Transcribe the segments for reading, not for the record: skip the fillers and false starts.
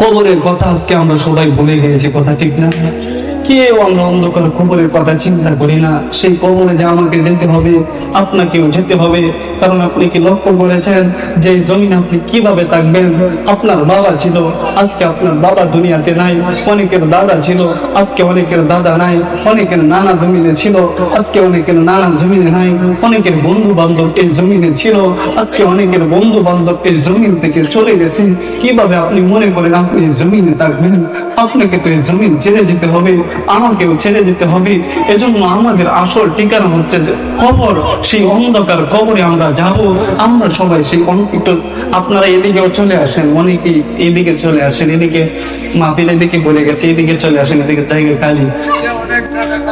কবরের কথা আজকে আমরা সবাই ভুলে গিয়েছি, কথা ঠিক না? কেউ আমরা অন্ধকার কবরের কথা চিন্তা করি না। সেই কবরে যে আমাকে যেতে হবে, আপনাকেও যেতে হবে। কারণ আপনি কি লক্ষ্য করেছেন যে জমিন আপনি কিভাবে থাকবেন? আপনার বাবা ছিল, আজকে আপনার বাবা দুনিয়াতে নাই। অনেকের দাদা ছিল, আজকে অনেকের দাদা নাই। অনেকের নানা জমিনে ছিল, আজকে অনেকের নানা জমিনে নাই। অনেকের বন্ধু বান্ধব এই জমিনে ছিল, আজকে অনেকের বন্ধু বান্ধব এই জমিন থেকে চলে গেছে। কিভাবে আপনি মনে করেন আপনি এই জমিনে থাকবেন? আপনাকে তো এই জমিন ছেড়ে যেতে হবে, আমাকেও ছেড়ে যেতে হবে। এজন্য আমাদের আসল ঠিকানা হচ্ছে যে কবর। সেই অন্ধকার কবরে আমরা যাব। আমরা সবাই সেই একটু আপনারা এদিকেও চলে আসেন, অনেকেই এদিকে চলে আসেন, এদিকে মাহফিল এদিকে বলে গেছে, এদিকে চলে আসেন, এদিকে জায়গা খালি।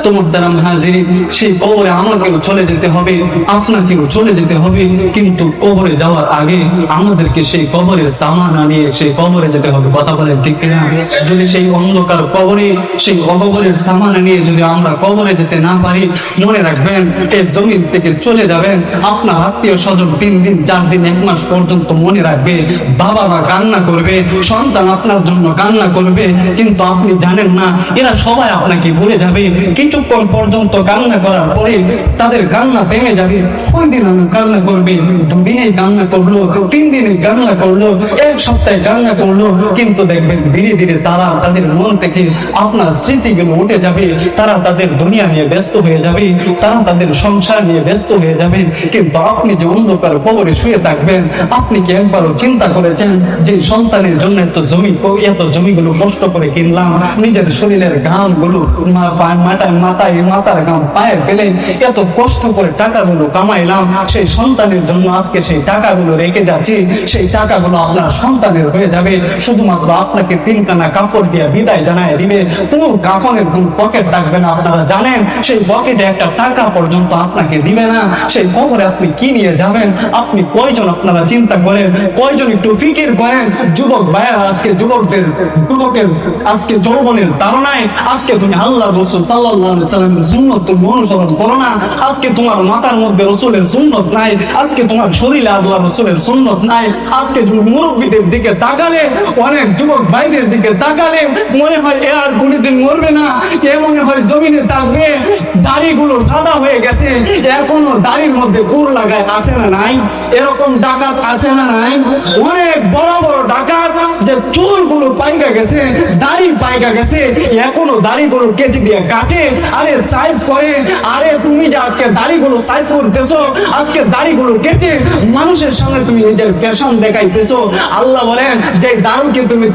তো মুহতারাম হাজিরিন, সেই কবরে আমাকেও চলে যেতে হবে, আপনাকেও চলে যেতে হবে। কিন্তু কবরে যাওয়ার আগে আমাদেরকে সেই কবরের সামানা নিয়ে সেই কবরে যেতে হবে। কথা বলেন ঠিক কিনা? যদি সেই অন্ধকার কবরে সেই কবরের সামানা নিয়ে যদি আমরা কবরে যেতে না পারি, মনে রাখবেন এই জমিন থেকে চলে যাবেন। আপনার আত্মীয় স্বজন 3 দিন 4 দিন 1 মাস পর্যন্ত মনে রাখবে, বাবা মা কান্না করবে, সন্তান আপনার জন্য কান্না করবে। কিন্তু আপনি জানেন না এরা সবাই আপনাকে ভুলে যাবে। কিছুক্ষণ পর্যন্ত কান্না করার পরে তাদের কান্না থেমে যাবে। কয়দিন আমি কান্না করবে, 2 দিনে কান্না করলো, 3 দিনে কান্না করলো, 1 সপ্তাহে কান্না করলো। কিন্তু দেখবেন ধীরে ধীরে তারা তাদের মন থেকে আপনার স্মৃতিগুলো উঠে যাবে। তারা তাদের দুনিয়া নিয়ে ব্যস্ত হয়ে যাবে, তারা তাদের সংসার নিয়ে ব্যস্ত হয়ে যাবে। কিন্তু আপনি যে অন্ধকার কবরে শুয়ে থাকবেন, আপনি কি একবারও চিন্তা করেছেন যে সন্তানের জন্য এত জমিগুলো কষ্ট করে কিনলাম, নিজের শরীরের ঘাম গুলো মাথার ঘাম পায়ে ফেলে এত কষ্ট করে টাকাগুলো কামাইলাম, সেই সন্তানের জন্য আজকে সেই টাকাগুলো রেখে যাচ্ছি। সেই টাকাগুলো আপনার সন্তানের হয়ে যাবে, শুধুমাত্র আপনাকে 3 কানা কাপড় দিয়ে বিদায় জানায় দিবে। কোনো কাফনের কোন পকেট থাকবে না। আপনারা জানেন সেই পকেটে একটা টাকা পর্যন্ত আপনাকে দিবে না। সেই কবরে আপনি কি নিয়ে যাবেন? আপনি কয়জন আপনারা চিন্তা করেন, কয়জন একটু ফিকির করেন? যুবক ভাইয়া, আজকে যুবকের আজকে যৌবনের ধারণায় আজকে তুমি আল্লাহ রাসূল সাল্লাল্লাহু আলাইহি সাল্লামের সুন্নাত তুমি অনুসরণ করো না। আজকে তোমার মাথার মধ্যে রাসূলের সুন্নাত নাই, আজকে তোমার শরীরে আল্লাহ রাসূলের সুন্নাত নাই। আজকে তুমি মুরব্বিদের দিকে তাকালে, অনেক যুবক ভাইদের দিকে তাকালে মনে হয় এ আর কোনদিন মরবে না, এ মনে হয় জমিনে থাকবে। দাড়িগুলো সাদা হয়ে গেছে, এখনো দাড়ির মধ্যে গুড় লাগায় আছে না নাই? এরকম ডাকাত আছে না নাই? অনেক বড় বড় ডাকাত যে চুলগুলো পাইকা গেছে, দাড়ি পাইকা গেছে, এখনো দাড়িগুলো কেচি দিয়ে কাটে, আরে সাইজ করে। আরে তুমি যে আজকে দাড়িগুলো সাইজ করতেছো, আজকে দাড়িগুলো কেটে মানুষের সামনে তুমি নিজের ফ্যাশন দেখাইতেছো। আল্লাহ বলেন যে দাড়িকে তুমি